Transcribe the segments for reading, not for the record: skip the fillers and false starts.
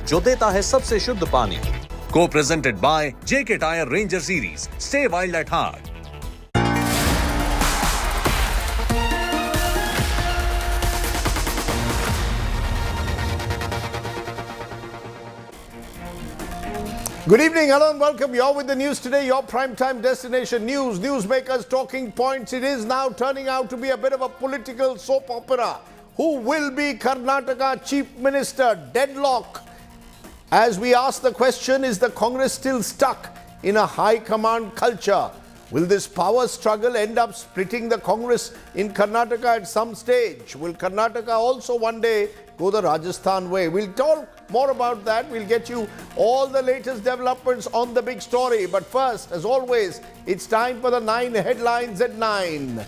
जो देता है सबसे शुद्ध पानी। Co-presented by JK Tyre Ranger Series. Stay wild at heart. Good evening, hello and welcome. You're with the news today, your primetime destination news, newsmakers, talking points. It is now turning out to be a bit of a political soap opera. Who will be Karnataka Chief Minister? Deadlock. As we ask the question, is the Congress still stuck in a high command culture? Will this power struggle end up splitting the Congress in Karnataka at some stage? Will Karnataka also one day go the Rajasthan way? We'll talk more about that. We'll get you all the latest developments on the big story. But first, as always, it's time for the 9 headlines at 9.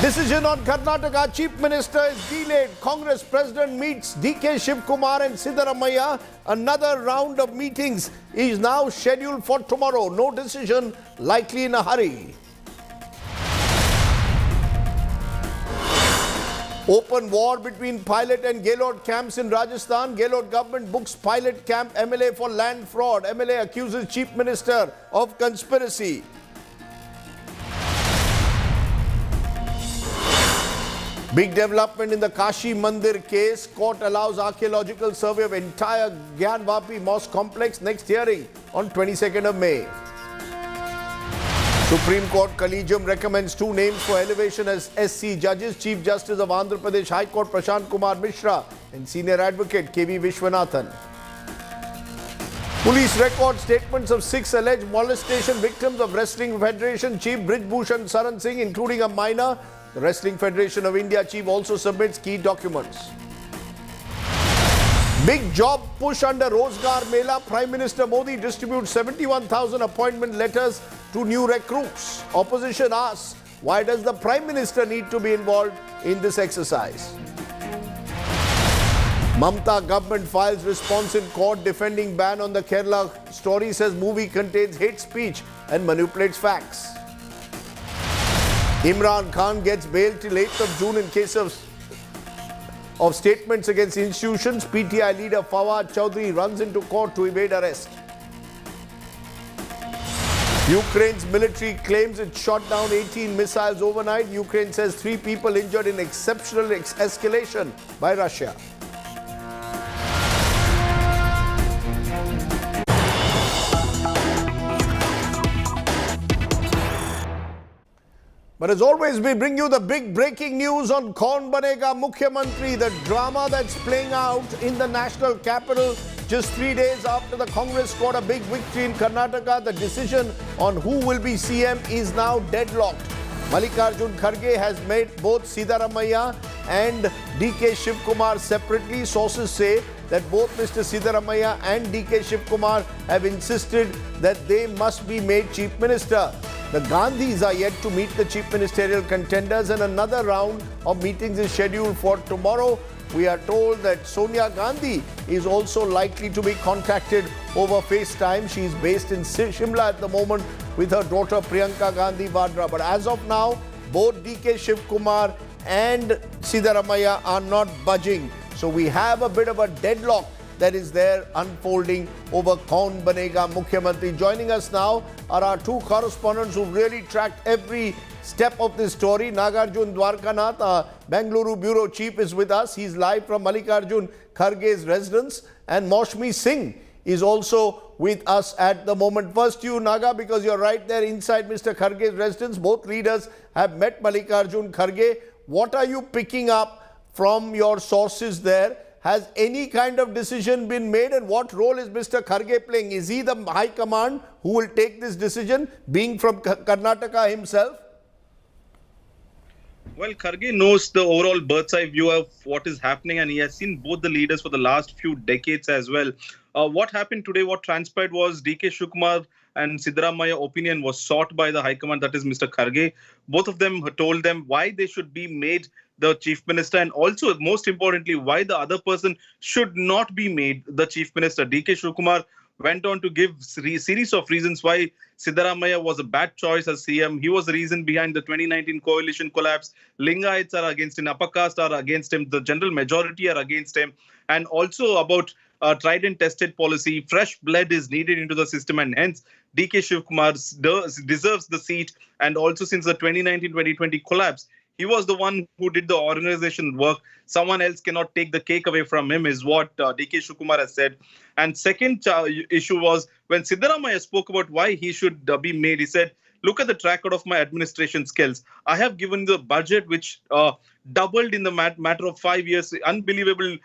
Decision on Karnataka Chief Minister is delayed. Congress President meets DK Shivakumar and Siddaramaiah. Another round of meetings is now scheduled for tomorrow. No decision likely in a hurry. Open war between Pilot and Gaylord camps in Rajasthan. Gaylord government books Pilot camp MLA for land fraud. MLA accuses Chief Minister of conspiracy. Big development in the Kashi Mandir case. Court allows archaeological survey of entire Gyanvapi Mosque complex. Next hearing on 22nd of May. Supreme Court Collegium recommends 2 names for elevation as SC judges. Chief Justice of Andhra Pradesh High Court Prashant Kumar Mishra and Senior Advocate KV Vishwanathan. Police record statements of 6 alleged molestation victims of Wrestling Federation Chief Brij Bhushan Saran Singh, including a minor. The Wrestling Federation of India chief also submits key documents. Big job push under Rozgar Mela. Prime Minister Modi distributes 71,000 appointment letters to new recruits. Opposition asks, why does the Prime Minister need to be involved in this exercise? Mamta government files response in court defending ban on the Kerala story. Says movie contains hate speech and manipulates facts. Imran Khan gets bail till 8th of June in case of statements against institutions. PTI leader Fawad Chaudhry runs into court to evade arrest. Ukraine's military claims it shot down 18 missiles overnight. Ukraine says 3 people injured in exceptional escalation by Russia. But as always, we bring you the big breaking news on Kaun Banega Mukhyamantri, the drama that's playing out in the national capital just 3 days after the Congress scored a big victory in Karnataka. The decision on who will be CM is now deadlocked. Mallikarjun Kharge has met both Siddaramaiah and DK Shivakumar separately. Sources say that both Mr. Siddaramaiah and DK Shivakumar have insisted that they must be made Chief Minister. The Gandhis are yet to meet the chief ministerial contenders, and another round of meetings is scheduled for tomorrow. We are told that Sonia Gandhi is also likely to be contacted over FaceTime. She is based in Shimla at the moment with her daughter Priyanka Gandhi Vadra. But as of now, both DK Shivakumar and Siddaramaiah are not budging. So we have a bit of a deadlock that is there unfolding over Kaun Banega Mukhyamantri. Joining us now are our 2 correspondents who really tracked every step of this story. Nagarjun Dwarkanath, our Bengaluru bureau chief, is with us. He's live from Mallikarjun Kharge's residence. And Maushmi Singh is also with us at the moment. First you, Naga, because you're right there inside Mr. Kharge's residence. Both leaders have met Mallikarjun Kharge. What are you picking up from your sources there? Has any kind of decision been made, and what role is Mr. Kharge playing? Is he the high command who will take this decision, being from Karnataka himself? Well, Kharge knows the overall bird's eye view of what is happening, and he has seen both the leaders for the last few decades as well. What happened today, what transpired was DK Shivakumar and Siddaramaiah opinion was sought by the High Command, that is Mr. Kharge. Both of them told them why they should be made the Chief Minister, and also, most importantly, why the other person should not be made the Chief Minister. DK Shivakumar went on to give series of reasons why Siddaramaiah was a bad choice as CM. He was the reason behind the 2019 coalition collapse. Lingaites are against him, Upper caste are against him, the general majority are against him. And also about tried and tested policy. Fresh blood is needed into the system, and hence DK Shivakumar deserves the seat. And also, since the 2019-2020 collapse, he was the one who did the organization work. Someone else cannot take the cake away from him, is what DK Shivakumar has said. And second issue was when Siddaramaiah spoke about why he should be made. He said, look at the track record of my administration skills. I have given the budget which doubled in the matter of 5 years. Unbelievable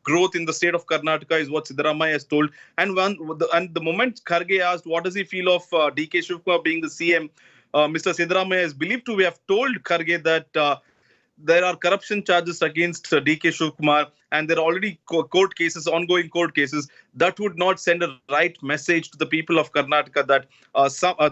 growth in the state of Karnataka is what Siddaramaiah has told. And the moment Kharge asked what does he feel of DK Shivakumar being the CM, Mr. Siddaramaiah is believed to have told Kharge that there are corruption charges against DK Shivakumar, and there are already ongoing court cases. That would not send a right message to the people of Karnataka that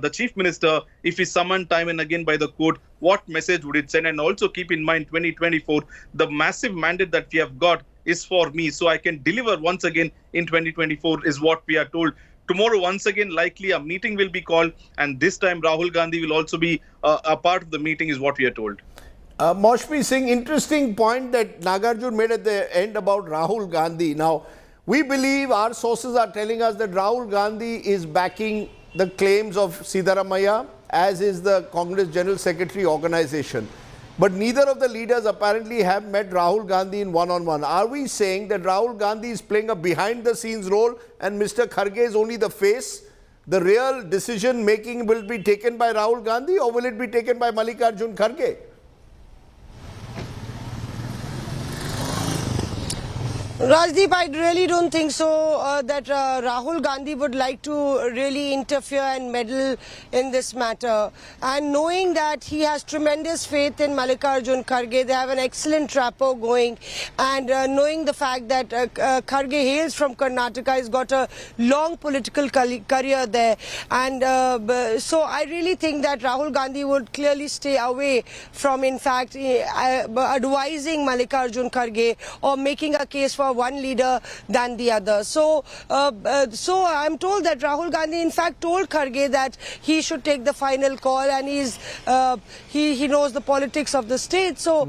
the chief minister, if he's summoned time and again by the court, what message would it send? And also keep in mind 2024, the massive mandate that we have got is for me, so I can deliver once again in 2024 is what we are told. Tomorrow, once again, likely a meeting will be called, and this time Rahul Gandhi will also be a part of the meeting is what we are told. Maushmi Singh, interesting point that Nagarjun made at the end about Rahul Gandhi. Now, we believe, our sources are telling us that Rahul Gandhi is backing the claims of Siddaramaiah, as is the Congress General Secretary organization. But neither of the leaders apparently have met Rahul Gandhi in one-on-one. Are we saying that Rahul Gandhi is playing a behind-the-scenes role and Mr. Kharge is only the face? The real decision-making will be taken by Rahul Gandhi, or will it be taken by Mallikarjun Kharge? Rajdeep, I really don't think so that Rahul Gandhi would like to really interfere and meddle in this matter. And knowing that he has tremendous faith in Mallikarjun Kharge, they have an excellent rapport going. And knowing the fact that Kharge hails from Karnataka, he's got a long political career there. And so I really think that Rahul Gandhi would clearly stay away from, in fact, advising Mallikarjun Kharge or making a case for one leader than the other. So I'm told that Rahul Gandhi in fact told Kharge that he should take the final call, and he knows the politics of the state. So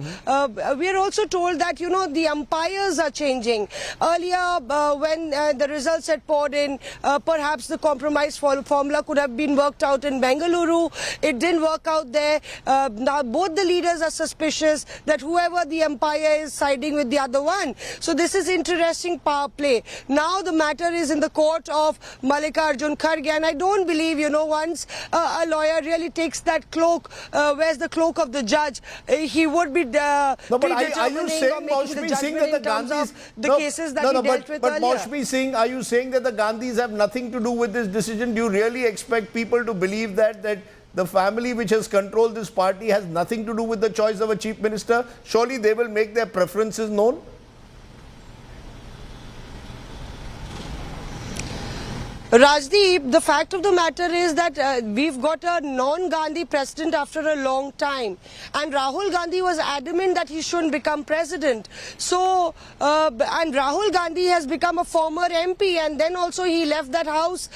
we are also told that, you know, the umpires are changing. Earlier when the results had poured in, perhaps the compromise formula could have been worked out in Bengaluru. It didn't work out there. Now both the leaders are suspicious that whoever the umpire is siding with the other one. So this is interesting power play. Now the matter is in the court of Mallikarjun Kharge, and I don't believe, you know, once a lawyer really takes that cloak, wears the cloak of the judge, he would be no, but are you saying, Maushmi Singh, that the Gandhis, cases that he dealt with but earlier? Maushmi Singh, are you saying that the Gandhis have nothing to do with this decision? Do you really expect people to believe that the family which has controlled this party has nothing to do with the choice of a chief minister? Surely they will make their preferences known? Rajdeep, the fact of the matter is that we've got a non-Gandhi president after a long time, and Rahul Gandhi was adamant that he shouldn't become president. So, and Rahul Gandhi has become a former MP, and then also he left that house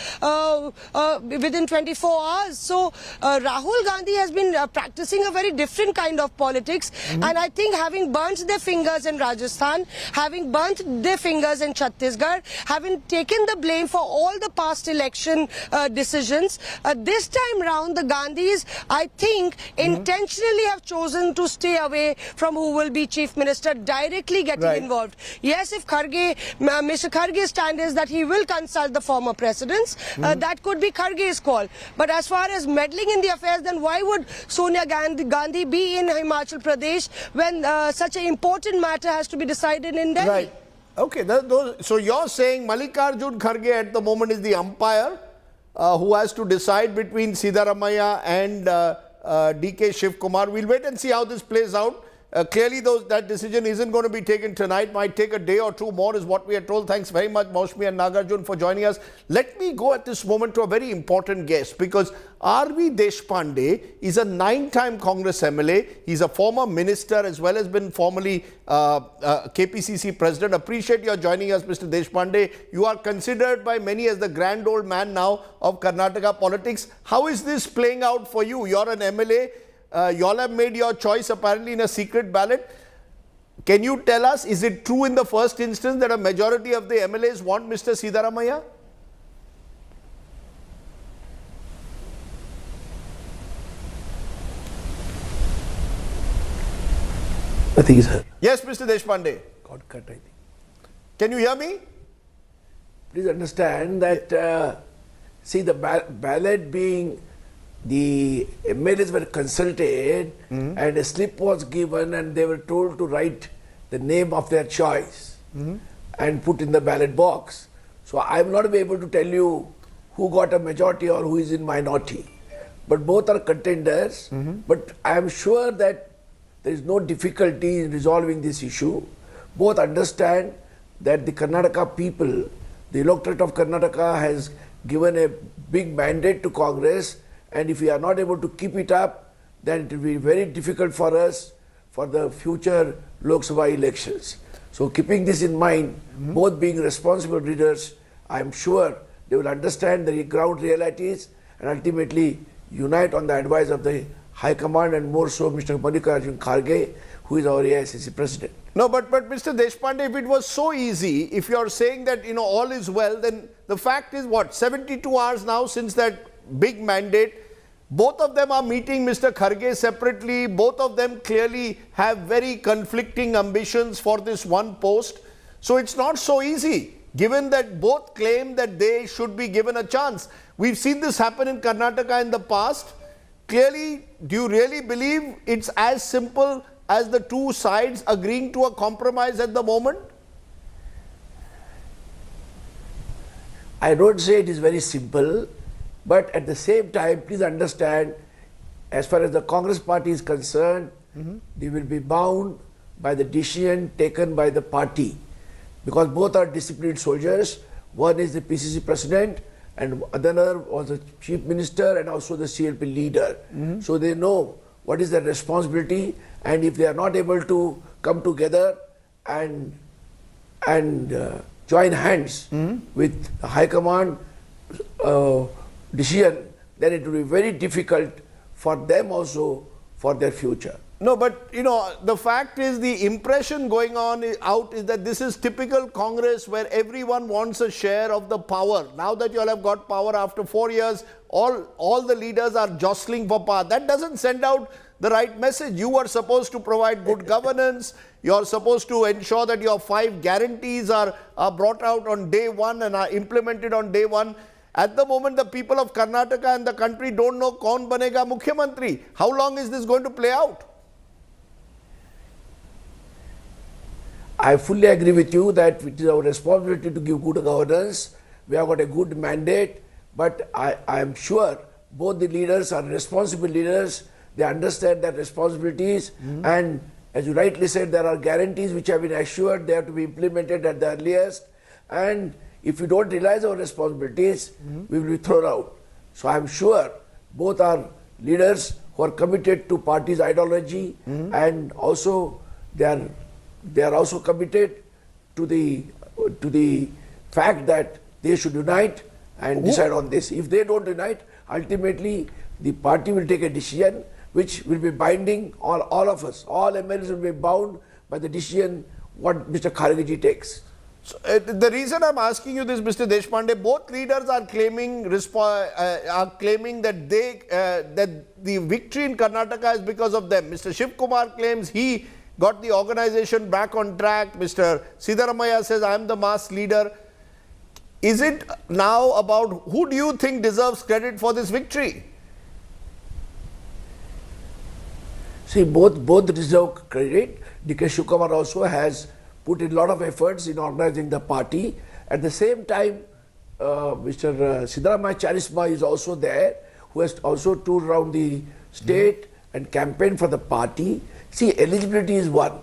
within 24 hours. So, Rahul Gandhi has been practicing a very different kind of politics, and I think having burnt their fingers in Rajasthan, having burnt their fingers in Chhattisgarh, having taken the blame for all the past election decisions, this time round the Gandhis, I think, intentionally have chosen to stay away from who will be chief minister, directly getting involved. Yes, if Mr. Kharge's stand is that he will consult the former presidents, that could be Kharge's call. But as far as meddling in the affairs, then why would Sonia Gandhi be in Himachal Pradesh when such an important matter has to be decided in Delhi? Right. Okay, so you're saying Mallikarjun Kharge at the moment is the umpire who has to decide between Siddaramaiah and DK Shivakumar. We'll wait and see how this plays out. Clearly, that decision isn't going to be taken tonight. Might take a day or two more is what we are told. Thanks very much, Maushmi and Nagarjun, for joining us. Let me go at this moment to a very important guest, because R.V. Deshpande is a 9-time Congress MLA. He's a former minister as well as been formerly KPCC president. Appreciate your joining us, Mr. Deshpande. You are considered by many as the grand old man now of Karnataka politics. How is this playing out for you? You're an MLA. You all have made your choice apparently in a secret ballot. Can you tell us, is it true in the first instance that a majority of the MLAs want Mr. Siddaramaiah? I think, sir. Yes, Mr. Deshpande. Got cut, I think. Can you hear me? Please understand that, see, the ballot being, the MLAs were consulted and a slip was given and they were told to write the name of their choice and put in the ballot box. So I will not be able to tell you who got a majority or who is in minority. But both are contenders. But I am sure that there is no difficulty in resolving this issue. Both understand that the Karnataka people, the electorate of Karnataka has given a big mandate to Congress, and if we are not able to keep it up, then it will be very difficult for us for the future Lok Sabha elections. So keeping this in mind, both being responsible leaders, I am sure they will understand the ground realities and ultimately unite on the advice of the High Command, and more so Mr. Mallikarjun Kharge, who is our AICC president. No, but Mr. Deshpande, if it was so easy, if you are saying that, all is well, then the fact is what, 72 hours now since that big mandate, both of them are meeting Mr. Kharge separately, both of them clearly have very conflicting ambitions for this one post. So it's not so easy, given that both claim that they should be given a chance. We've seen this happen in Karnataka in the past. Clearly, do you really believe it's as simple as the two sides agreeing to a compromise at the moment? I don't say it is very simple, but at the same time, please understand, as far as the Congress party is concerned, they will be bound by the decision taken by the party, because both are disciplined soldiers. One is the PCC president, and another was the chief minister and also the CLP leader. So they know what is their responsibility, and if they are not able to come together and join hands with the High Command decision, then it will be very difficult for them also for their future. No, but the fact is, the impression going on out is that this is typical Congress where everyone wants a share of the power. Now that you all have got power after 4 years, all the leaders are jostling for power. That doesn't send out the right message. You are supposed to provide good governance. You are supposed to ensure that your 5 guarantees are brought out on day one and are implemented on day one. At the moment, the people of Karnataka and the country don't know kaun banega Mukhyamantri. How long is this going to play out? I fully agree with you that it is our responsibility to give good governance. We have got a good mandate, but I am sure both the leaders are responsible leaders. They understand their responsibilities, and as you rightly said, there are guarantees which have been assured. They have to be implemented at the earliest, and if we don't realize our responsibilities, we will be thrown out. So I am sure both are leaders who are committed to party's ideology, and also they are also committed to the fact that they should unite and decide on this. If they don't unite, ultimately the party will take a decision which will be binding all of us. All MLAs will be bound by the decision what Mr. Kharge takes. So, the reason I'm asking you this, Mr. Deshpande, both leaders are claiming that that the victory in Karnataka is because of them. Mr. Shivakumar claims he got the organization back on track. Mr. Siddaramaiah says, I am the mass leader. Is it now about who do you think deserves credit for this victory? See, both deserve credit. DK Shivakumar also has put in a lot of efforts in organizing the party. At the same time, Mr. Siddaramaiah Charisma is also there, who has also toured around the state and campaigned for the party. See, eligibility is one.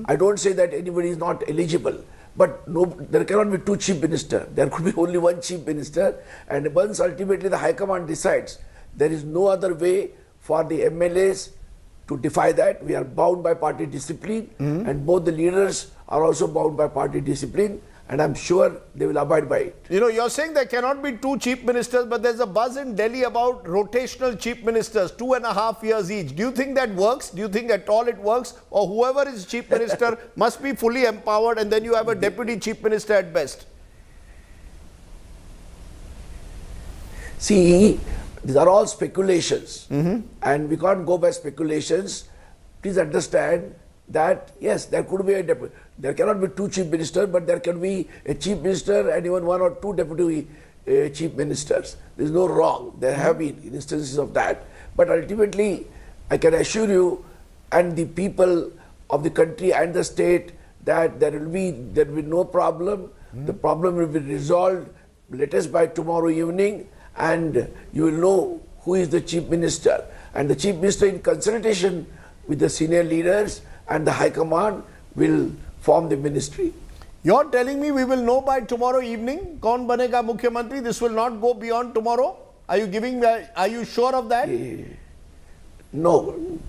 I don't say that anybody is not eligible, but there cannot be 2 chief ministers. There could be only 1 chief minister, and once ultimately the High Command decides, there is no other way for the MLAs to defy that. We are bound by party discipline, and both the leaders are also bound by party discipline, and I'm sure they will abide by it. You know, you're saying there cannot be two chief ministers, but there's a buzz in Delhi about rotational chief ministers, 2.5 years each. Do you think that works? Do you think at all it works? Or whoever is chief minister must be fully empowered and then you have a deputy chief minister at best? See, these are all speculations, and we can't go by speculations. Please understand that yes, there could be there cannot be two chief ministers, but there can be a chief minister and even one or two deputy chief ministers. There is no wrong. There have been instances of that, but ultimately, I can assure you and the people of the country and the state that there will be no problem. The problem will be resolved latest by tomorrow evening, and you will know who is the chief minister. And the chief minister, in consultation with the senior leaders and the high command, will form the ministry. You're telling me we will know by tomorrow evening, kaun banega Mukhyamantri? This will not go beyond tomorrow? Are you sure of that? No.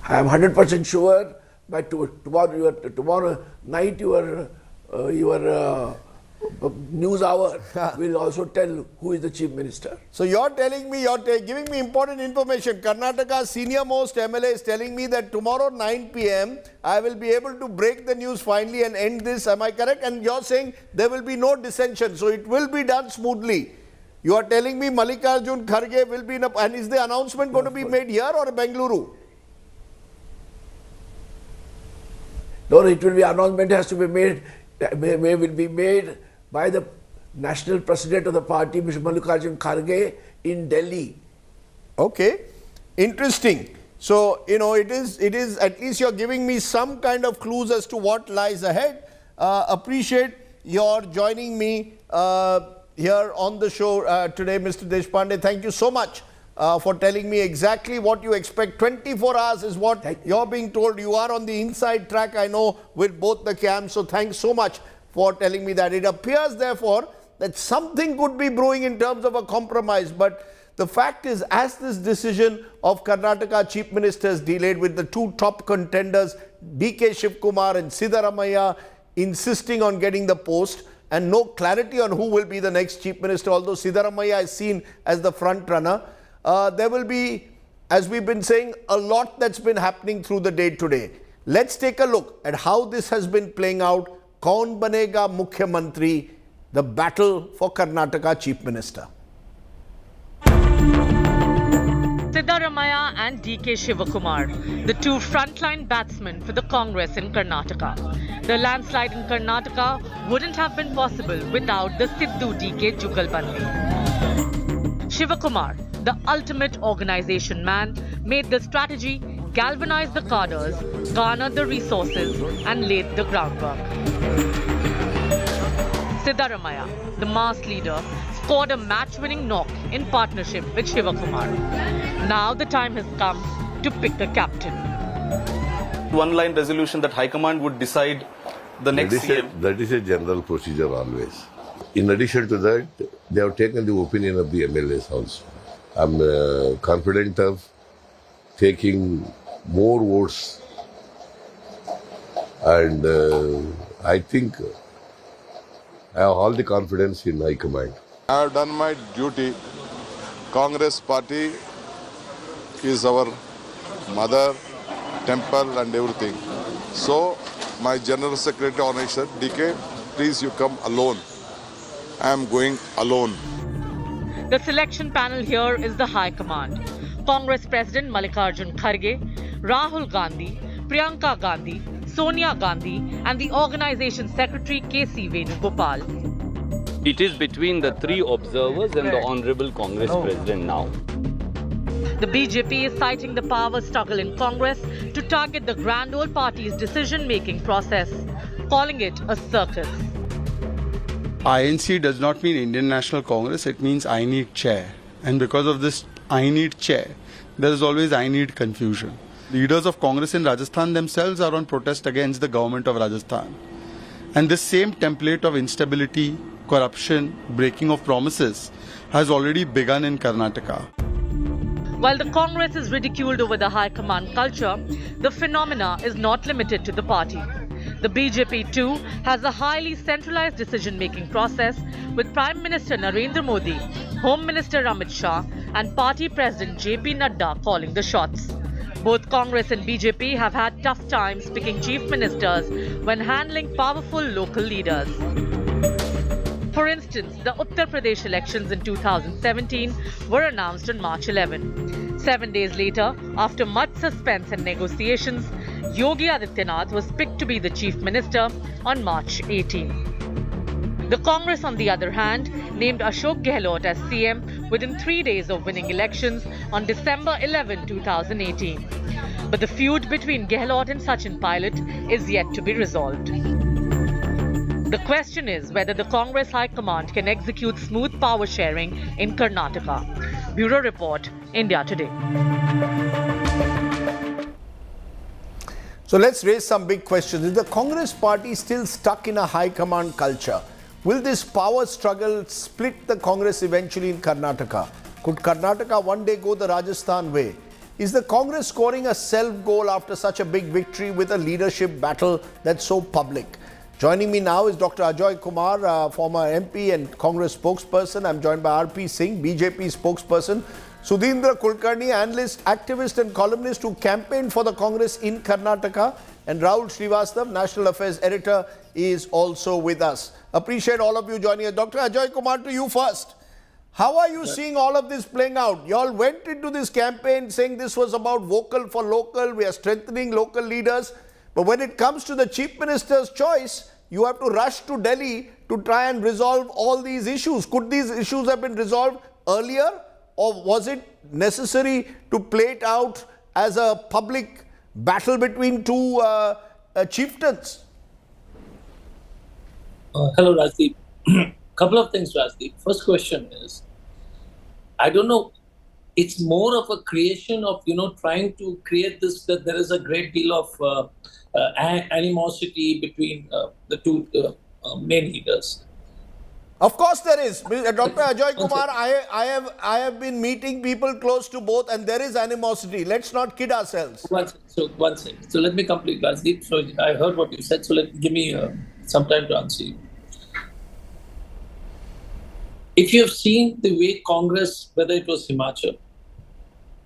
I am 100% sure by tomorrow night your news hour will also tell who is the chief minister. So you're telling me, you're giving me important information. Karnataka's senior most MLA is telling me that tomorrow 9 p.m. I will be able to break the news finally and end this. Am I correct? And you're saying there will be no dissension. So it will be done smoothly. You are telling me Mallikarjun Kharge will be in a... And is the announcement going to be made here or Bengaluru? No, it will be, announcement has to be made, will be made by the national president of the party, Mr. Mallikarjun Kharge, in Delhi. Okay, interesting. So, you know, it is at least you're giving me some kind of clues as to what lies ahead. Appreciate your joining me here on the show today, Mr. Deshpande. Thank you so much for telling me exactly what you expect. 24 hours is what you're being told. You are on the inside track, I know, with both the camps. So thanks so much for telling me that. It appears, therefore, that something could be brewing in terms of a compromise. But the fact is, as this decision of Karnataka chief ministers delayed with the two top contenders, DK Shivakumar and Siddaramaiah, insisting on getting the post, and no clarity on who will be the next chief minister, although Siddaramaiah is seen as the front runner, there will be, as we've been saying, a lot that's been happening through the day today. Let's take a look at how this has been playing out. Kaun banega Mukhyamantri, the battle for Karnataka chief minister. Siddaramaiah and DK Shivakumar, the two frontline batsmen for the Congress in Karnataka. The landslide in Karnataka wouldn't have been possible without the Siddu-DK Jugalbandi. Shivakumar, the ultimate organization man, made the strategy, galvanized the cadres, garnered the resources and laid the groundwork. Siddaramaiah, the mass leader, scored a match-winning knock in partnership with Shivakumar. Now the time has come to pick a captain. One-line resolution that High Command would decide the next CM. That is a general procedure always. In addition to that, they have taken the opinion of the MLAs also. I'm confident of taking more votes, and I think I have all the confidence in High Command. I have done my duty. Congress party is our mother, temple and everything. So my General Secretary Honorary said, DK, please you come alone. I am going alone. The selection panel here is the High Command. Congress President Mallikarjun Kharge, Rahul Gandhi, Priyanka Gandhi, Sonia Gandhi and the Organization Secretary KC Venugopal. It is between the three observers and the Honorable Congress President now. The BJP is citing the power struggle in Congress to target the grand old party's decision-making process, calling it a circus. INC does not mean Indian National Congress, it means I need chair. And because of this I need chair, there is always I need confusion. Leaders of Congress in Rajasthan themselves are on protest against the government of Rajasthan. And this same template of instability, corruption, breaking of promises has already begun in Karnataka. While the Congress is ridiculed over the high command culture, the phenomena is not limited to the party. The BJP too has a highly centralized decision-making process with Prime Minister Narendra Modi, Home Minister Amit Shah and Party President JP Nadda calling the shots. Both Congress and BJP have had tough times picking chief ministers when handling powerful local leaders. For instance, the Uttar Pradesh elections in 2017 were announced on March 11. 7 days later, after much suspense and negotiations, Yogi Adityanath was picked to be the chief minister on March 18. The Congress, on the other hand, named Ashok Gehlot as CM within 3 days of winning elections on December 11, 2018. But the feud between Gehlot and Sachin Pilot is yet to be resolved. The question is whether the Congress High Command can execute smooth power sharing in Karnataka. Bureau Report, India Today. So let's raise some big questions. Is the Congress party still stuck in a high command culture? Will this power struggle split the Congress eventually in Karnataka? Could Karnataka one day go the Rajasthan way? Is the Congress scoring a self-goal after such a big victory with a leadership battle that's so public? Joining me now is Dr. Ajay Kumar, former MP and Congress spokesperson. I'm joined by RP Singh, BJP spokesperson. Sudhindra Kulkarni, analyst, activist and columnist who campaigned for the Congress in Karnataka. And Rahul Srivastava, National Affairs Editor, is also with us. Appreciate all of you joining us. Dr. Ajay Kumar, to you first. How are you seeing all of this playing out? You all went into this campaign saying this was about vocal for local, we are strengthening local leaders. But when it comes to the Chief Minister's choice, you have to rush to Delhi to try and resolve all these issues. Could these issues have been resolved earlier? Or was it necessary to play it out as a public battle between two chieftains? Hello, Rajdeep. Couple of things, Rajdeep. First question is, I don't know, it's more of a creation of, trying to create this, that there is a great deal of animosity between the two main leaders. Of course there is. Dr. Ajay Kumar, I have been meeting people close to both and there is animosity. Let's not kid ourselves. One second. So let me complete, Rajdeep. So I heard what you said, so give me some time to answer you. If you have seen the way Congress, whether it was Himachal,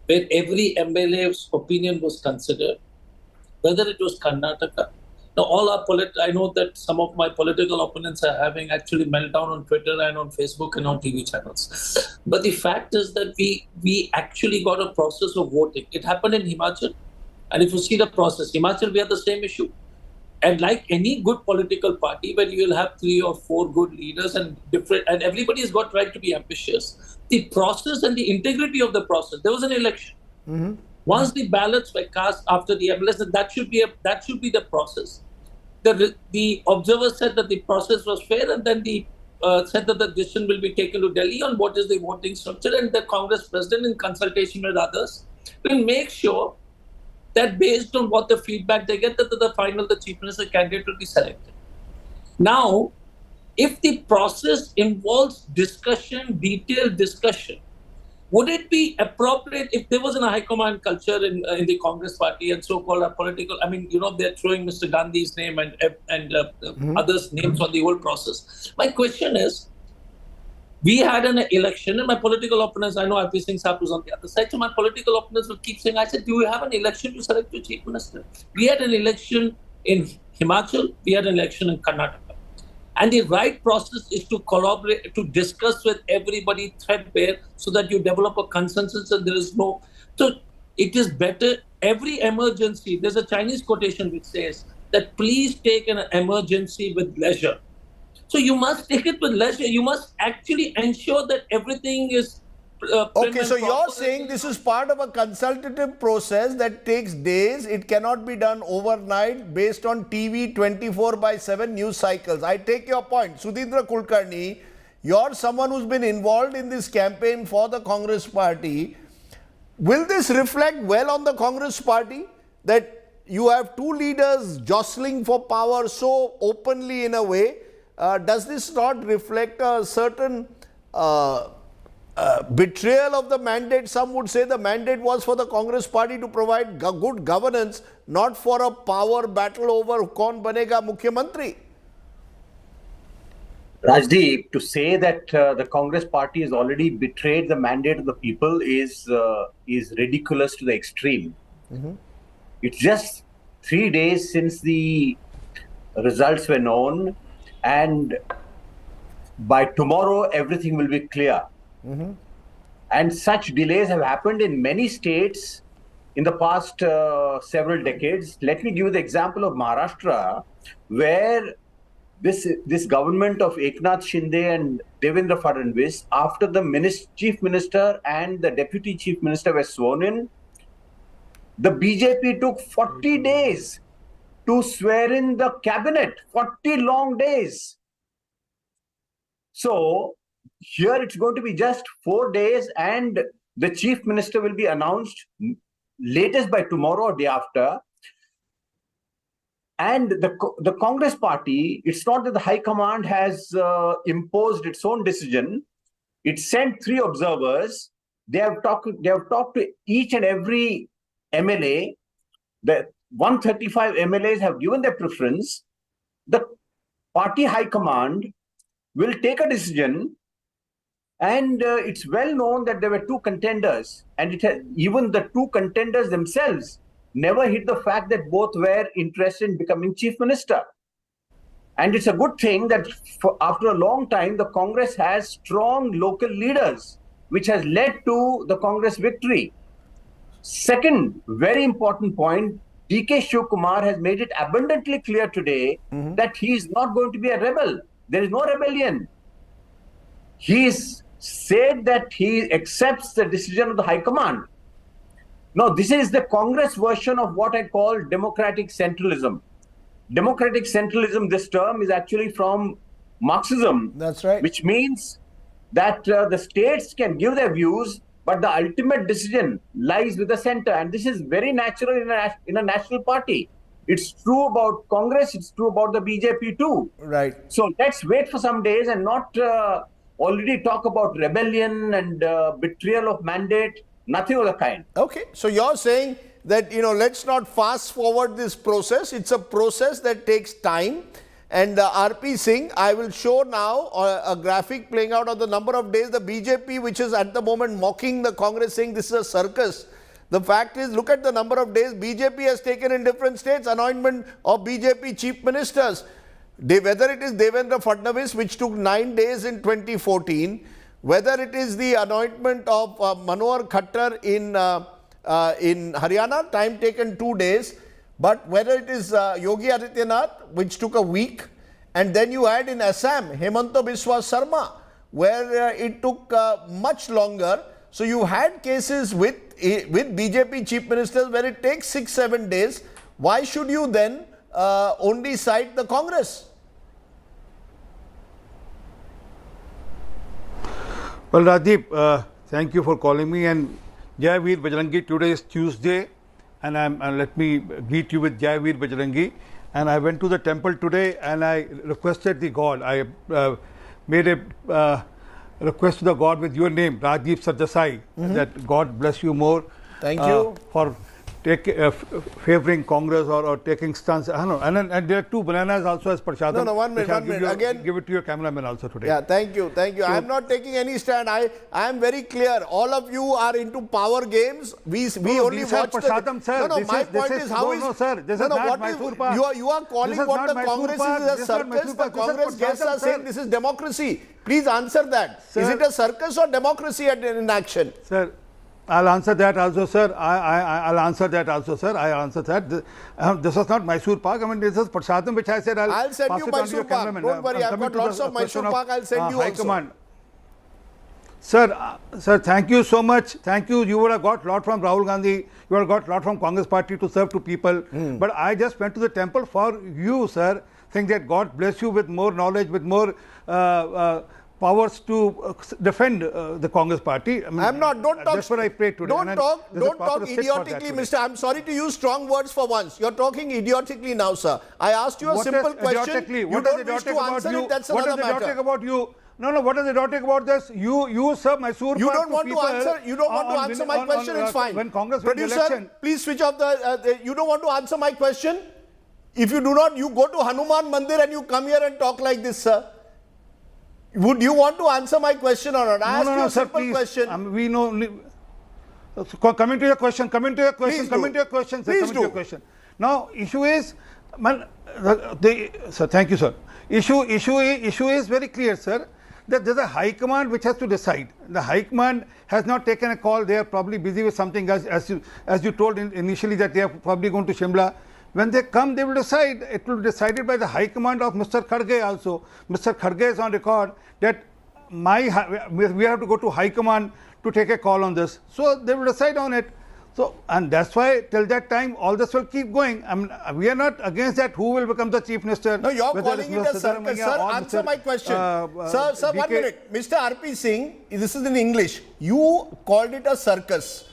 where every MLA's opinion was considered, whether it was Karnataka. Now, I know that some of my political opponents are having actually meltdown on Twitter and on Facebook and on TV channels. But the fact is that we actually got a process of voting. It happened in Himachal. And if you see the process, Himachal, we have the same issue. And like any good political party, where you will have 3 or 4 good leaders and everybody has got right to be ambitious. The process and the integrity of the process, there was an election. Mm-hmm. Once the ballots were cast after the MLS, that should be the process. The observers said that the process was fair, and then said that the decision will be taken to Delhi on what is the voting structure, and the Congress president, in consultation with others, will make sure that based on what the feedback they get, that the chief minister candidate will be selected. Now, if the process involves discussion, detailed discussion, would it be appropriate if there was a high command culture in the Congress party and so-called political, they're throwing Mr. Gandhi's name and others' names on the whole process. My question is, we had an election and my political opponents, I know RP Singh Saab was on the other side, so my political opponents will keep saying, I said, do we have an election to select your chief minister? We had an election in Himachal, we had an election in Karnataka. And the right process is to collaborate, to discuss with everybody threadbare so that you develop a consensus and there is no... So it is better, every emergency, there's a Chinese quotation which says that please take an emergency with leisure. So you must take it with leisure. You must actually ensure that everything is... okay, so you're saying this is part of a consultative process that takes days. It cannot be done overnight based on TV 24/7 news cycles. I take your point. Sudhindra Kulkarni, you're someone who's been involved in this campaign for the Congress party. Will this reflect well on the Congress party that you have two leaders jostling for power so openly in a way? Does this not reflect a certain... betrayal of the mandate. Some would say the mandate was for the Congress party to provide good governance, not for a power battle over kaun banega Mukhyamantri. Rajdeep, to say that the Congress party has already betrayed the mandate of the people is ridiculous to the extreme. It's just 3 days since the results were known, and by tomorrow everything will be clear. And such delays have happened in many states in the past several decades. Let me give you the example of Maharashtra, where this government of Eknath Shinde and Devendra Fadnavis, after the chief minister and the deputy chief minister were sworn in, the BJP took 40 days to swear in the cabinet. 40 long days. So here it's going to be just 4 days, and the chief minister will be announced latest by tomorrow or day after. And the Congress party, it's not that the High Command has imposed its own decision. It sent 3 observers. They have talked to each and every MLA. The 135 MLAs have given their preference. The party High Command will take a decision, and it's well known that there were 2 contenders, and even the 2 contenders themselves never hid the fact that both were interested in becoming chief minister. And it's a good thing that after a long time, the Congress has strong local leaders, which has led to the Congress victory. Second, very important point, DK Shivakumar has made it abundantly clear today that he is not going to be a rebel. There is no rebellion. He's said that he accepts the decision of the High Command. Now, this is the Congress version of what I call democratic centralism. Democratic centralism, this term is actually from Marxism. That's right. Which means that the states can give their views, but the ultimate decision lies with the center. And this is very natural in a national party. It's true about Congress, it's true about the BJP too. Right. So let's wait for some days and not already talk about rebellion and betrayal of mandate. Nothing of the kind. Okay, so you're saying that, let's not fast forward this process. It's a process that takes time. And RP Singh, I will show now a graphic playing out of the number of days the BJP, which is at the moment mocking the Congress, saying this is a circus. The fact is, look at the number of days BJP has taken in different states, anointment of BJP chief ministers. Whether it is Devendra Fadnavis, which took 9 days in 2014, whether it is the anointment of Manohar Khattar in Haryana, time taken 2 days, but whether it is Yogi Adityanath, which took a week, and then you had in Assam, Hemanta Biswa Sarma, where it took much longer. So you had cases with BJP chief ministers where it takes 6-7 days. Why should you then only cite the Congress? Well, Rajdeep, thank you for calling me. And Jai Veer Bajrangi, today is Tuesday, and let me greet you with Jai Veer Bajrangi. And I went to the temple today, and I requested the God. I made a request to the God with your name, Rajdeep Sardesai, that God bless you more. Thank you for favoring Congress or taking stance. I don't know. And there are 2 bananas also as Prashadam. No, 1 minute. Again, give it to your cameraman also today. Yeah, thank you. So, I am not taking any stand. I am very clear. All of you are into power games. We only watch Prashadam, sir. My point is how is... No, sir. This is not Mysore Park. You are calling what the Congress is a circus. The Congress guests are saying this is democracy. Please answer that. Sir, is it a circus or democracy in action? Sir, I'll answer that also, sir. I'll answer that also, sir. I answer that. This was not Mysore Park. I mean, this is Prashadam, which I said I'll send you Mysore Park. Don't worry, I've got lots of Mysore Park. I'll send you High also. Command. Sir, thank you so much. Thank you. You would have got a lot from Rahul Gandhi. You would have got a lot from Congress party to serve to people. But I just went to the temple for you, sir. Think that God bless you with more knowledge, with more powers to defend the Congress party. I mean, I'm not. Don't talk. That's what I prayed today. Don't talk idiotically, Mister. I'm sorry to use strong words for once. You're talking idiotically now, sir. I asked you a simple question. You don't wish to answer it. That's another matter. What is idiotic about you? No, what is idiotic about this? You sir, Mysore You Park don't want to people answer. You don't want to answer my question. It's fine. When Congress won the Producer, election, please switch off the. You don't want to answer my question. If you do not, you go to Hanuman Mandir and you come here and talk like this, sir. Would you want to answer my question or not? I asked you a sir, simple please. question. We know. Coming to your question. Coming to your question. Please Coming do. to your question. Sir, Please coming to your do. question. Now, issue is, sir. Thank you, sir. Issue is very clear, sir. That there's a high command which has to decide. The high command has not taken a call. They are probably busy with something, as you told initially, that they are probably going to Shimla. When they come, they will decide. It will be decided by the high command of Mr. Kharge also. Mr. Kharge is on record that we have to go to high command to take a call on this. So they will decide on it. So, and that's why till that time all this will keep going. I mean, we are not against that who will become the chief minister. No, you're calling it a circus. Sir, answer my question. Sir, 1 minute. Mr. R.P. Singh, this is in English. You called it a circus.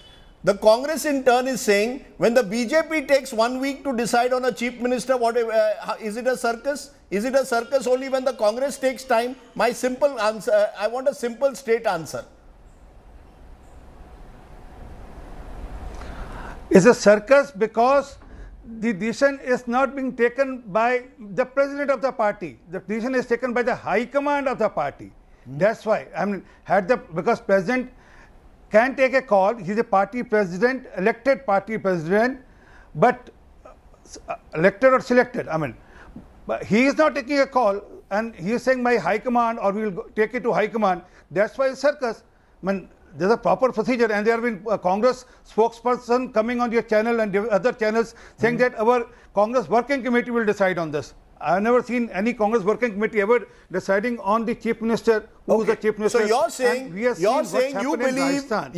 The Congress in turn is saying, when the BJP takes 1 week to decide on a chief minister, is it a circus? Is it a circus only when the Congress takes time? My simple answer, I want a simple straight answer. It's a circus because the decision is not being taken by the president of the party. The decision is taken by the high command of the party. That's why. I mean, because president can take a call. He's a party president, elected party president, but elected or selected. I mean, but he is not taking a call, and he is saying my high command, or we will take it to high command. That's why it's circus. I mean, there's a proper procedure, and there have been a Congress spokesperson coming on your channel and other channels saying that our Congress working committee will decide on this. I've never seen any Congress working committee ever deciding on the chief minister, who is the chief minister. So you're saying you believe that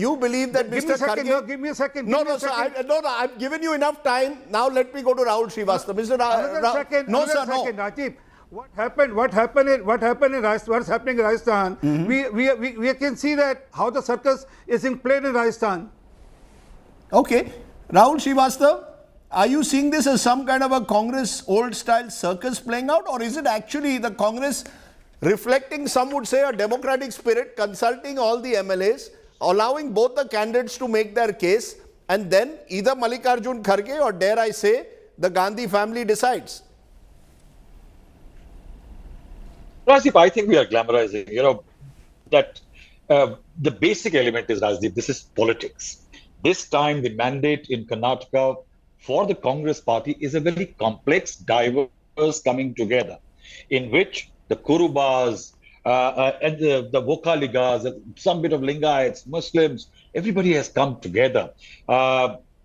Mr. Kharge. No, give me a second. No, sir. I've given you enough time. Now let me go to Rahul Srivastava. Mr. Rajdeep, what happened in what's happening in Rajasthan? We can see that how the circus is being played in Rajasthan. Okay, Rahul Srivastava. Are you seeing this as some kind of a Congress old-style circus playing out, or is it actually the Congress reflecting, some would say, a democratic spirit, consulting all the MLAs, allowing both the candidates to make their case, and then either Mallikarjun Kharge or, dare I say, the Gandhi family decides? Rajdeep, I think we are glamorizing, that the basic element is, Rajdeep, this is politics. This time, the mandate in Karnataka for the Congress party is a very complex, diverse coming together, in which the Kurubas and the Vokaligas, some bit of Lingaites, Muslims, everybody has come together.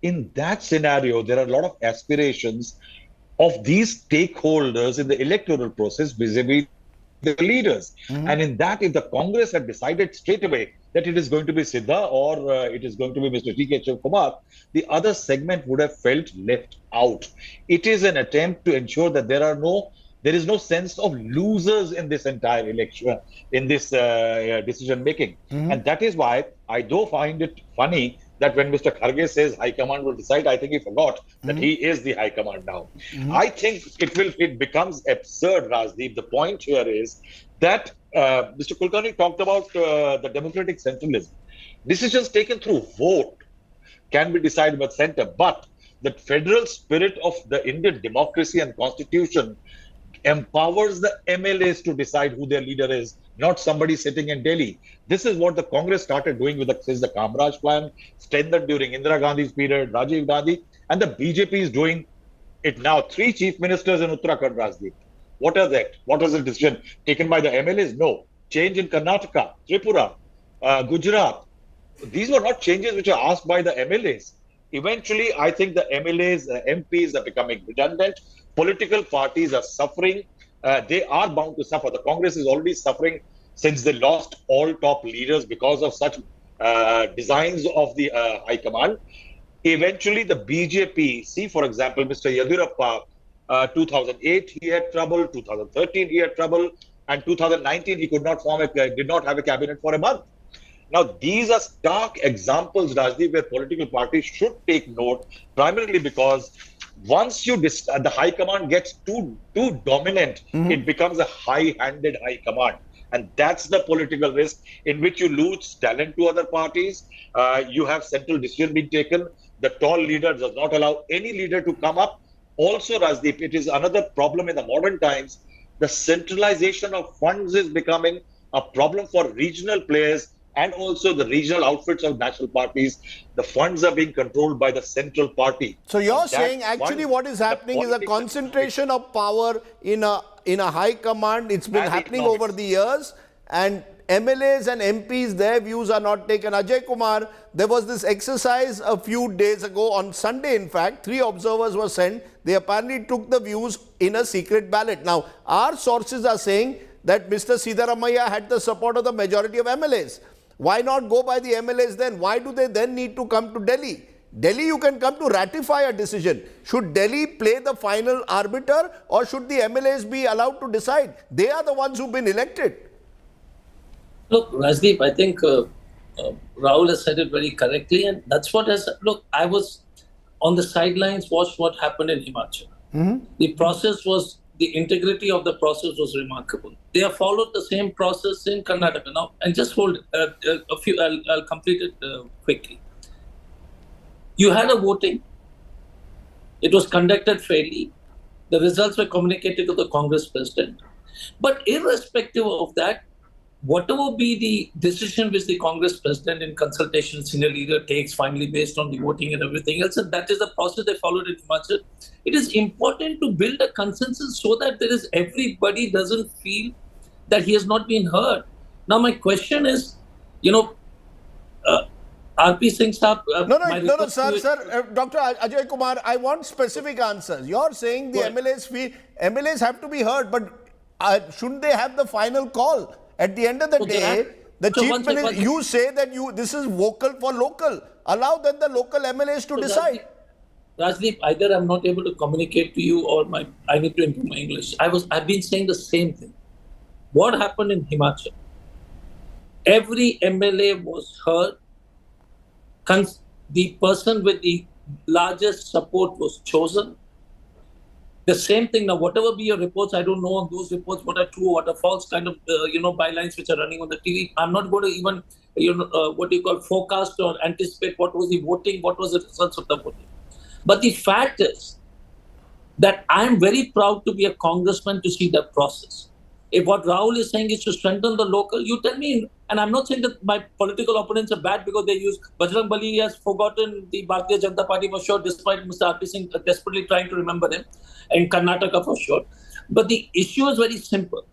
In that scenario, there are a lot of aspirations of these stakeholders in the electoral process vis-a-vis the leaders. And in that, if the Congress had decided straight away that it is going to be Siddha or it is going to be Mr. DK Shivakumar, the other segment would have felt left out. It is an attempt to ensure that there is no sense of losers in this entire election, in this decision making. And that is why I do find it funny that when Mr. Kharge says High Command will decide, I think he forgot that he is the High Command now. I think it becomes absurd, Rajdeep. The point here is that Mr. Kulkarni talked about the democratic centralism. Decisions taken through vote can be decided by the center, but the federal spirit of the Indian democracy and constitution empowers the MLAs to decide who their leader is, not somebody sitting in Delhi. This is what the Congress started doing since the Kamraj plan, strengthened during Indira Gandhi's period, Rajiv Gandhi, and the BJP is doing it now. 3 chief ministers in Uttarakhand, Rajdeep. What are that? What was the decision taken by the MLAs? No. Change in Karnataka, Tripura, Gujarat. These were not changes which are asked by the MLAs. Eventually, I think the MLAs, MPs are becoming redundant. Political parties are suffering. They are bound to suffer. The Congress is already suffering since they lost all top leaders because of such designs of the High Command. Eventually, the BJP, see, for example, Mr. Yadurappa, 2008, he had trouble. 2013, he had trouble. And 2019, he did not have a cabinet for a month. Now, these are stark examples, Rajdeep, where political parties should take note, primarily because once the High Command gets too dominant, it becomes a high-handed High Command. And that's the political risk in which you lose talent to other parties. You have central decision being taken. The tall leader does not allow any leader to come up. Also, Rajdeep, it is another problem in the modern times. The centralization of funds is becoming a problem for regional players and also the regional outfits of national parties. The funds are being controlled by the central party. So you're saying actually what is happening is a concentration of power in a high command. It's been happening over the years, and MLAs and MPs, their views are not taken. Ajay Kumar, there was this exercise a few days ago, on Sunday in fact, 3 observers were sent. They apparently took the views in a secret ballot. Now, our sources are saying that Mr. Siddaramaiah had the support of the majority of MLAs. Why not go by the MLAs then? Why do they then need to come to Delhi? Delhi, you can come to ratify a decision. Should Delhi play the final arbiter, or should the MLAs be allowed to decide? They are the ones who've been elected. Look, Rajdeep, I think Rahul has said it very correctly, and that's what has. Look, I was on the sidelines, watched what happened in Himachal. The process was, the integrity of the process was remarkable. They have followed the same process in Karnataka now, and just hold a few. I'll complete it quickly. You had a voting. It was conducted fairly. The results were communicated to the Congress president. But irrespective of that, whatever be the decision which the Congress president in consultation senior leader takes finally based on the voting and everything else, and that is the process they followed in Himachal. It is important to build a consensus so that there is everybody doesn't feel that he has not been heard. Now my question is, RP Singh Saab... No, sir. Dr. Ajay Kumar, I want specific answers. You're saying the MLAs have to be heard, but shouldn't they have the final call? At the end of the day, the chief minister, you say that this is vocal for local. Allow then the local MLAs to decide. Rajdeep, either I'm not able to communicate to you or I need to improve my English. I've been saying the same thing. What happened in Himachal? Every MLA was heard. The person with the largest support was chosen. The same thing now, whatever be your reports, I don't know those reports, what are true, what are false kind of, bylines which are running on the TV. I'm not going to even, forecast or anticipate what was the voting, what was the results of the voting. But the fact is that I'm very proud to be a congressman to see that process. If what Rahul is saying is to strengthen the local, you tell me. And I'm not saying that my political opponents are bad because they use Bajrang Bali has forgotten the Bharatiya Janata Party for sure, despite Mr. RP Singh desperately trying to remember him, in Karnataka for sure. But the issue is very simple,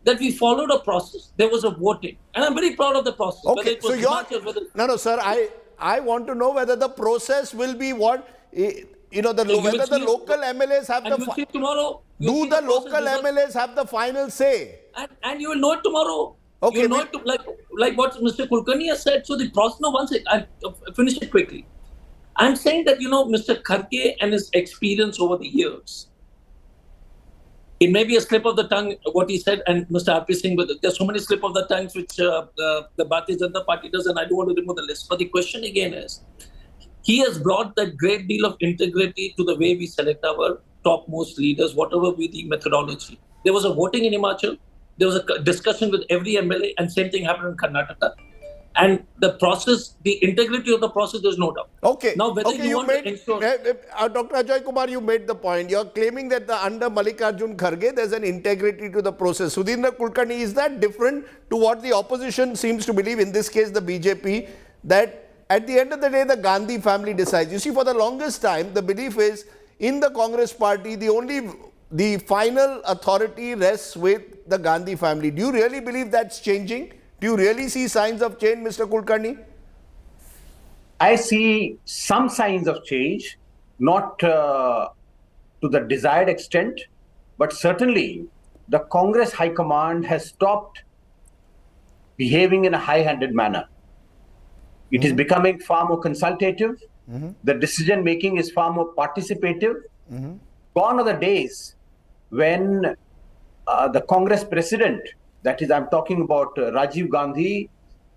that we followed a process. There was a voting. And I'm very proud of the process. Okay, so No, sir, I want to know whether the process will be what... whether the local MLAs have Do the local MLAs have the final say? And you will know it tomorrow. Okay. You know it like what Mr. Kulkarni has said. So the process, one second, I'll finish it quickly. I'm saying that, Mr. Kharge and his experience over the years, it may be a slip of the tongue, what he said, and Mr. RP Singh, but there's so many slip of the tongues which the Bharatiya Janata Party does, and I don't want to remove the list. But the question again is, he has brought that great deal of integrity to the way we select our topmost leaders, whatever be the methodology. There was a voting in Himachal. There was a discussion with every MLA, and same thing happened in Karnataka. And the process, the integrity of the process, there's no doubt. Okay. Now, whether you want to ensure... Dr. Ajay Kumar, you made the point. You're claiming that under Mallikarjun Kharge, there's an integrity to the process. Sudhindra Kulkarni, is that different to what the opposition seems to believe, in this case the BJP, that at the end of the day, the Gandhi family decides? You see, for the longest time, the belief is, in the Congress party, the final authority rests with the Gandhi family. Do you really believe that's changing? Do you really see signs of change, Mr. Kulkarni? I see some signs of change, not to the desired extent, but certainly the Congress High Command has stopped behaving in a high-handed manner. It is becoming far more consultative. The decision making is far more participative. Gone are the days when the Congress president, that is, I'm talking about Rajiv Gandhi,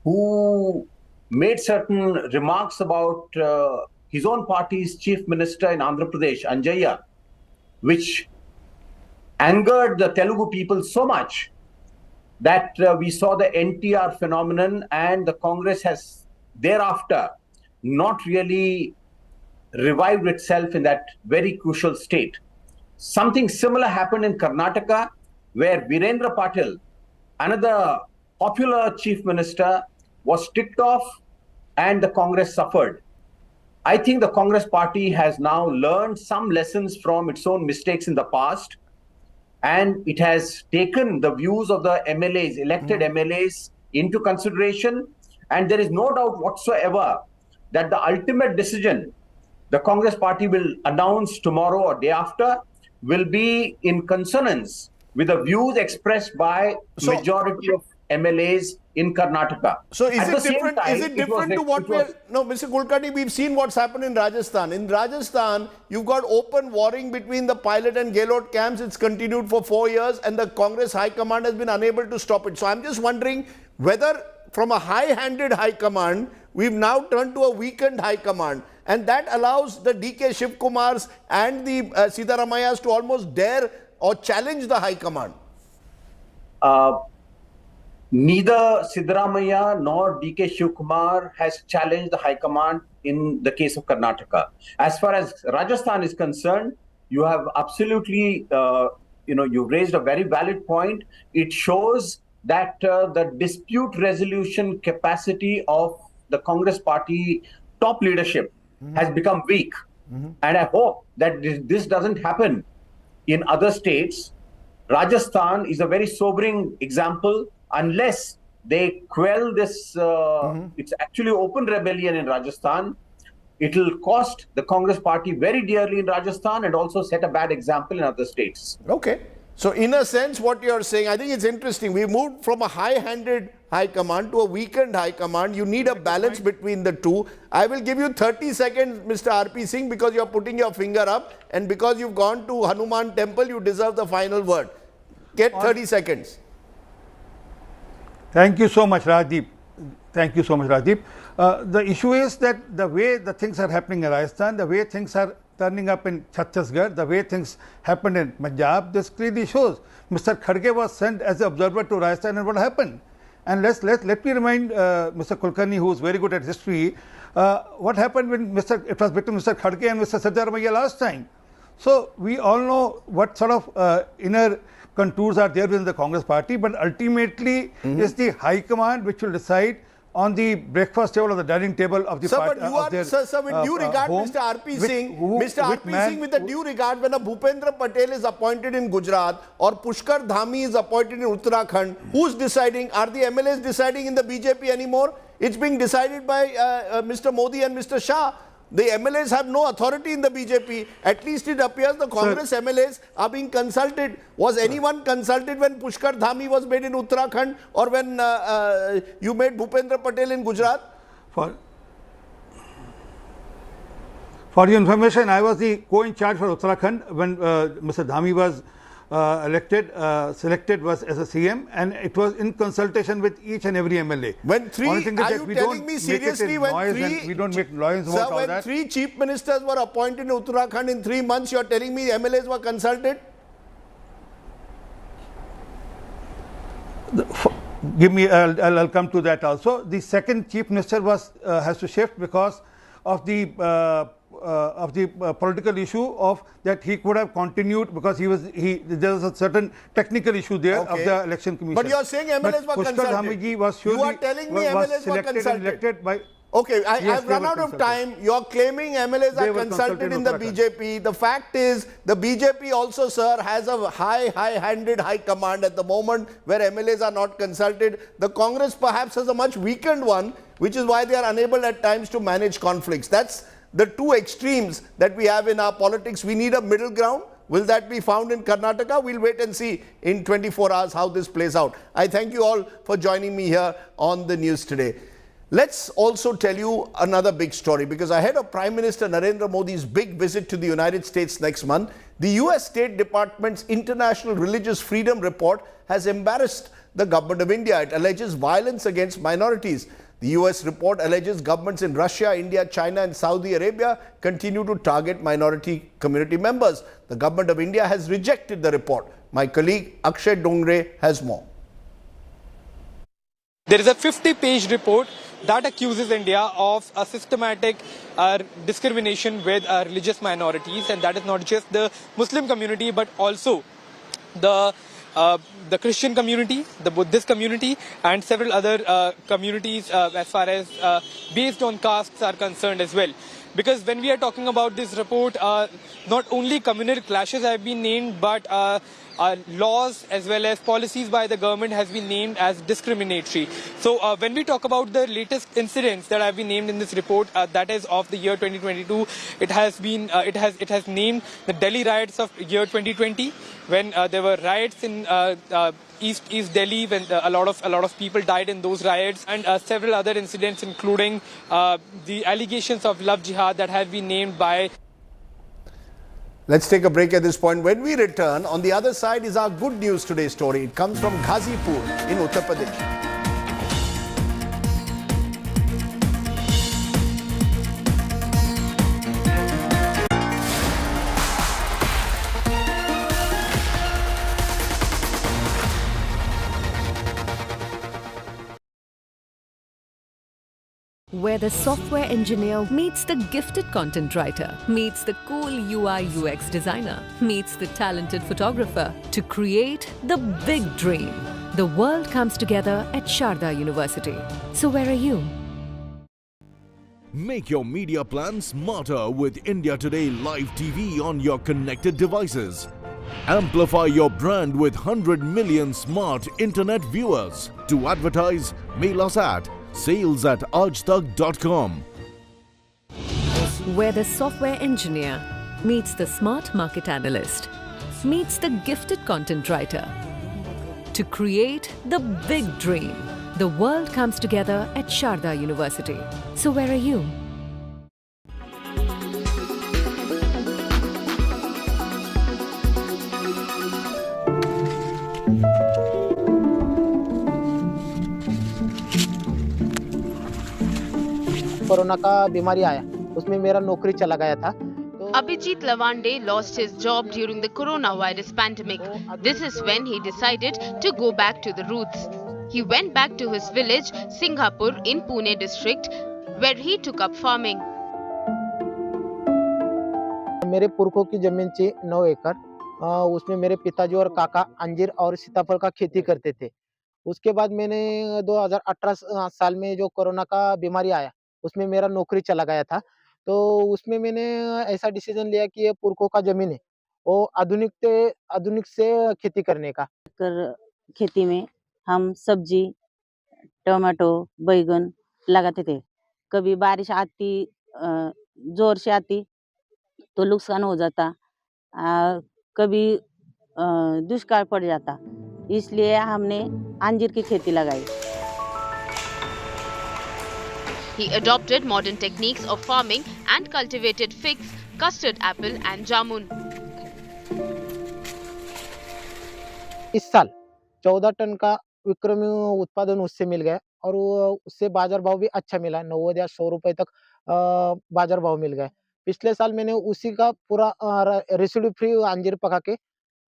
who made certain remarks about his own party's chief minister in Andhra Pradesh, Anjaya, which angered the Telugu people so much that we saw the NTR phenomenon, and the Congress has thereafter not really revived itself in that very crucial state. Something similar happened in Karnataka, where Virendra Patil, another popular chief minister, was ticked off and the Congress suffered. I think the Congress party has now learned some lessons from its own mistakes in the past, and it has taken the views of the MLAs, elected MLAs, into consideration. And there is no doubt whatsoever that the ultimate decision the Congress party will announce tomorrow or day after will be in consonance with the views expressed by majority of MLAs in Karnataka. So is it different? Is it different to what we're... No, Mr. Kulkarni, we've seen what's happened in Rajasthan. In Rajasthan, you've got open warring between the pilot and Gehlot camps. It's continued for 4 years, and the Congress High Command has been unable to stop it. So I'm just wondering whether from a high-handed High Command, we've now turned to a weakened High Command. And that allows the DK Shivakumars and the Siddaramaiahs to almost dare or challenge the High Command. Neither Siddaramaiah nor DK Shivakumar has challenged the High Command in the case of Karnataka. As far as Rajasthan is concerned, you have absolutely, you've raised a very valid point. It shows that the dispute resolution capacity of the Congress party top leadership has become weak. And I hope that this doesn't happen in other states. Rajasthan is a very sobering example. Unless they quell this, it's actually open rebellion in Rajasthan. It will cost the Congress party very dearly in Rajasthan and also set a bad example in other states. Okay. So in a sense, what you're saying, I think it's interesting. We moved from a high-handed High Command to a weakened High Command. You need a balance between the two. I will give you 30 seconds, Mr. R.P. Singh, because you're putting your finger up. And because you've gone to Hanuman Temple, you deserve the final word. Get 30 seconds. Thank you so much, Rajdeep. Thank you so much, Rajdeep. The issue is that the way the things are happening in Rajasthan, the way things are turning up in Chhattisgarh, the way things happened in Punjab, this clearly shows. Mr. Kharge was sent as an observer to Rajasthan, and what happened? And let me remind Mr. Kulkarni, who is very good at history, what happened when it was between Mr. Kharge and Mr. Siddaramaiah last time. So we all know what sort of inner contours are there within the Congress party, but ultimately it's the High Command which will decide on the breakfast table or the dining table of the party. Sir, with due regard, Mr. R.P. Singh, with the due regard, when a Bhupendra Patel is appointed in Gujarat or Pushkar Dhami is appointed in Uttarakhand, who's deciding? Are the MLAs deciding in the BJP anymore? It's being decided by Mr. Modi and Mr. Shah. The MLAs have no authority in the BJP. At least it appears the Congress MLAs are being consulted. Was anyone consulted when Pushkar Dhami was made in Uttarakhand or when you made Bhupendra Patel in Gujarat? For your information, I was the co-in charge for Uttarakhand when Mr. Dhami was selected was as a CM, and it was in consultation with each and every MLA. When we don't make noise about all that. 3 chief ministers were appointed in Uttarakhand in 3 months, you're telling me MLAs were consulted? I'll come to that also. The second chief minister has to shift because of the political issue of that he could have continued because there was a certain technical issue there of the election commission. But you're saying MLAs were consulted. You are telling me MLAs were consulted. Okay, I've run out of time. You're claiming MLAs are consulted in the BJP. The fact is, the BJP also, sir, has a high-handed High Command at the moment where MLAs are not consulted. The Congress perhaps has a much weakened one, which is why they are unable at times to manage conflicts. That's the two extremes that we have in our politics. We need a middle ground. Will that be found in Karnataka? We'll wait and see in 24 hours how this plays out. I thank you all for joining me here on the news today. Let's also tell you another big story, because ahead of Prime Minister Narendra Modi's big visit to the United States next month, the US State Department's International Religious Freedom Report has embarrassed the government of India. It alleges violence against minorities. The US report alleges governments in Russia, India, China and Saudi Arabia continue to target minority community members. The government of India has rejected the report. My colleague Akshay Dongre has more. There is a 50-page report that accuses India of a systematic discrimination with religious minorities, and that is not just the Muslim community but also the Christian community, the Buddhist community, and several other communities as far as based on castes are concerned as well. Because when we are talking about this report, not only communal clashes have been named, but laws as well as policies by the government has been named as discriminatory. So when we talk about the latest incidents that have been named in this report, that is of the year 2022, it has named the Delhi riots of year 2020, when there were riots in East Delhi, when a lot of people died in those riots, and several other incidents, including the allegations of love jihad that have been named by. Let's take a break at this point. When we return, on the other side is our good news today story. It comes from Ghazipur in Uttar Pradesh. Where the software engineer meets the gifted content writer, meets the cool UI UX designer, meets the talented photographer to create the big dream. The world comes together at Sharda University. So where are you? Make your media plan smarter with India Today Live TV on your connected devices. Amplify your brand with 100 million smart internet viewers. To advertise, mail us at sales@aajtak.com. Where the software engineer meets the smart market analyst, meets the gifted content writer to create the big dream. The world comes together at Sharda University. So where are you? Corona का बीमारी आया, उसमें मेरा नौकरी चला गया था. Abhijit Lavande lost his job during the coronavirus pandemic. This is when he decided to go back to the roots. He went back to his village, Singhapur in Pune district, where he took up farming. मेरे पुरखों की जमीन थी 9 एकड़. उसमें मेरे पिताजी और काका अंजीर और सीताफल का खेती करते थे. उसके बाद मैंने 2018 साल में जो कोरोना का बीमारी आया, उसमें मेरा नौकरी चला गया था. तो उसमें मैंने ऐसा डिसीजन लिया कि ये पुरखों का जमीन है, वो आधुनिक से खेती करने का. खेती में हम सब्जी, टमाटो, बैगन लगाते थे. कभी बारिश आती, जोर से आती तो नुकसान हो जाता, कभी दुष्काल पड़ जाता, इसलिए हमने अंजीर की खेती लगाई. He adopted modern techniques of farming and cultivated figs, custard apple and jamun. इस साल 14 टन का विक्रमी उत्पादन उससे मिल गया और उससे बाजार भाव भी अच्छा मिला. 90 या 100 रुपए तक बाजार भाव मिल गए. पिछले साल मैंने उसी का पूरा रेसिड्यू फ्री अंजीर पका के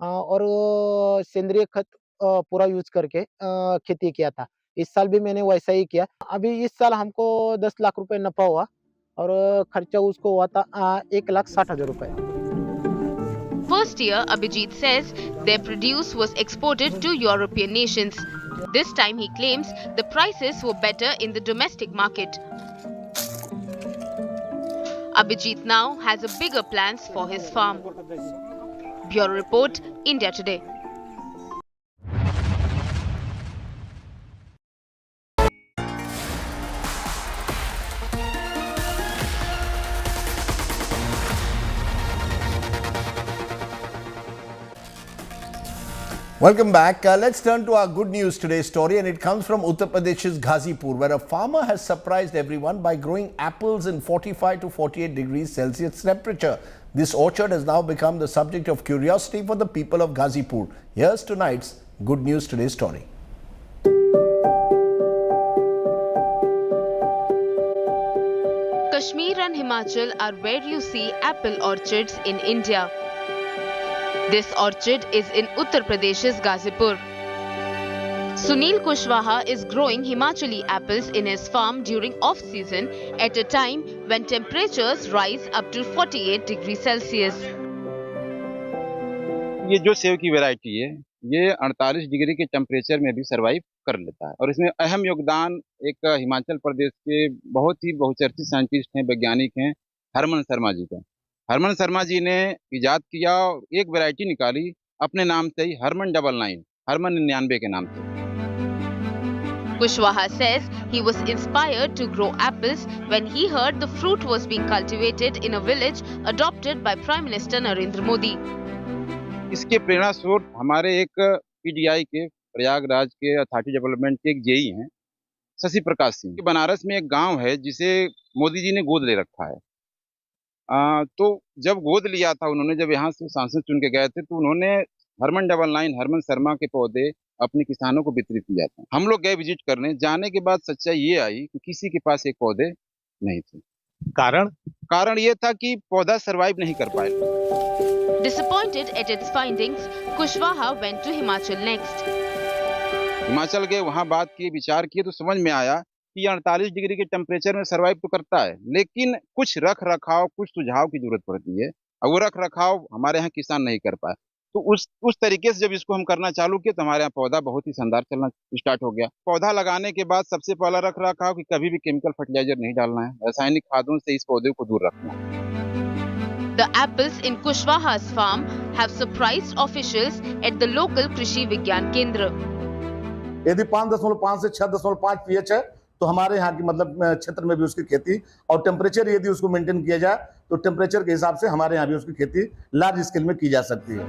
और सेंद्रीय खत पूरा यूज करके खेती किया था. इस साल भी मैंने वैसा ही किया. अभी इस साल हमको 10 लाख रुपए नफा हुआ और खर्चा उसको हुआ था 1,60,000 रुपए. First year, Abhijit says their produce was exported to European nations. This time he claims the prices were better in the domestic market. Abhijit now has a bigger plans for his farm. Bureau Report, India Today. Welcome back. Let's turn to our good news today story, and it comes from Uttar Pradesh's Ghazipur, where a farmer has surprised everyone by growing apples in 45 to 48 degrees Celsius temperature. This orchard has now become the subject of curiosity for the people of Ghazipur. Here's tonight's good news today story. Kashmir and Himachal are where you see apple orchards in India. This orchard is in Uttar Pradesh's Ghazipur. Sunil Kushwaha is growing Himachali apples in his farm during off-season at a time when temperatures rise up to 48 degrees Celsius. ये जो सेब की variety है ये 48 degree के temperature में भी survive कर लेता है और इसमें अहम योगदान एक हिमाचल प्रदेश के बहुत ही बहुचर्चित साइंटिस्ट हैं, वैज्ञानिक हैं, हरमन शर्मा जी का। हरमन शर्मा जी ने इजाद किया और एक वैरायटी निकाली अपने नाम से ही, हरमन 99, हरमन 99 के नाम से। Kushwaha says he was inspired to grow apples when he heard the fruit was being cultivated in a village adopted by Prime Minister Narendra Modi. इसके प्रेरणा स्रोत हमारे एक पीडीआई के प्रयागराज के अथॉरिटी डेवलपमेंट के एक जेई हैं, शशि प्रकाश सिंह। बनारस में एक गांव है जिसे मोदी जी ने गोद ले रखा है। तो जब गोद लिया था उन्होंने, जब यहाँ से सांसद चुन के गए थे, तो उन्होंने हरमन 99 हरमन शर्मा के पौधे अपने किसानों को वितरित किया था। हम लोग गए विजिट करने, जाने के बाद सच्चाई ये आई कि किसी के पास एक पौधे नहीं थे। कारण ये था कि पौधा सरवाइव नहीं कर पाए। Disappointed at its findings, Kushwaha went to Himachal next. Himachal गए, वहाँ बात की, विचार किए, तो समझ में आया कि 48 डिग्री के टेम्परेचर में सरवाइव तो करता है, लेकिन कुछ रख रखाव, कुछ सुझाव की जरूरत पड़ती है और वो रख रखाव हमारे यहाँ किसान नहीं कर पाए। तो उस तरीके से जब इसको हम करना चालू किए तो हमारे यहाँ पौधा बहुत ही शानदार चलना स्टार्ट हो गया। पौधा लगाने के बाद सबसे पहला रख रखाव कि कभी भी केमिकल फर्टिलाइजर नहीं डालना है, रासायनिक खादों से इस पौधे को दूर रखना है। The apples in Kushwaha's farm have surprised officials at the local Krishi Vigyan Kendra. यदि 5.5 से 6.5 pH है तो हमारे यहाँ की मतलब क्षेत्र में भी उसकी खेती, और टेम्परेचर यदि उसको मेंटेन किया जाए तो टेम्परेचर के हिसाब से हमारे यहाँ भी उसकी खेती लार्ज स्केल में की जा सकती है।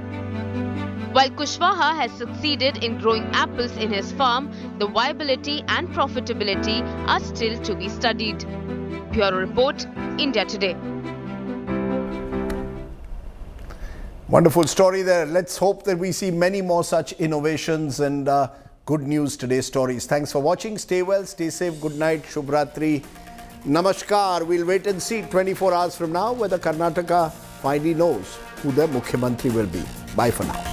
While Kushwaha has succeeded in growing apples in his farm, the viability and profitability are still to be studied. Bureau Report, India Today. Wonderful story there. Let's hope that we see many more such innovations and good news today's stories. Thanks for watching. Stay well, stay safe. Good night. Shubhratri. Namaskar. We'll wait and see 24 hours from now whether Karnataka finally knows who their Mukhyamantri will be. Bye for now.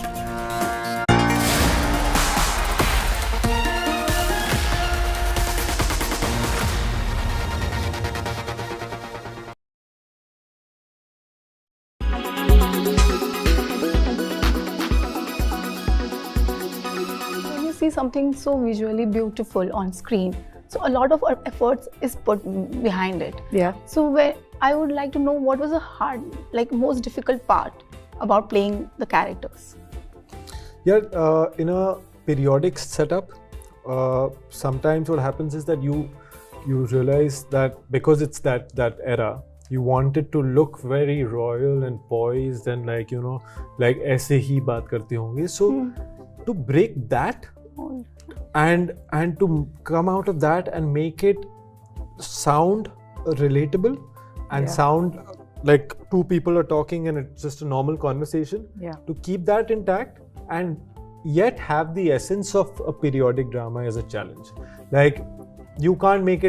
See something so visually beautiful on screen, so a lot of efforts is put behind it. Yeah. So I would like to know what was the most difficult part about playing the characters. Yeah, in a periodic setup, sometimes what happens is that you realize that because it's that era, you want it to look very royal and poised and like ऐसे ही बात करते होंगे. So to break that. And to come out of that and make it sound relatable and sound like two people are talking and it's just a normal conversation. Yeah. To keep that intact and yet have the essence of a periodic drama is a challenge. Like you can't make it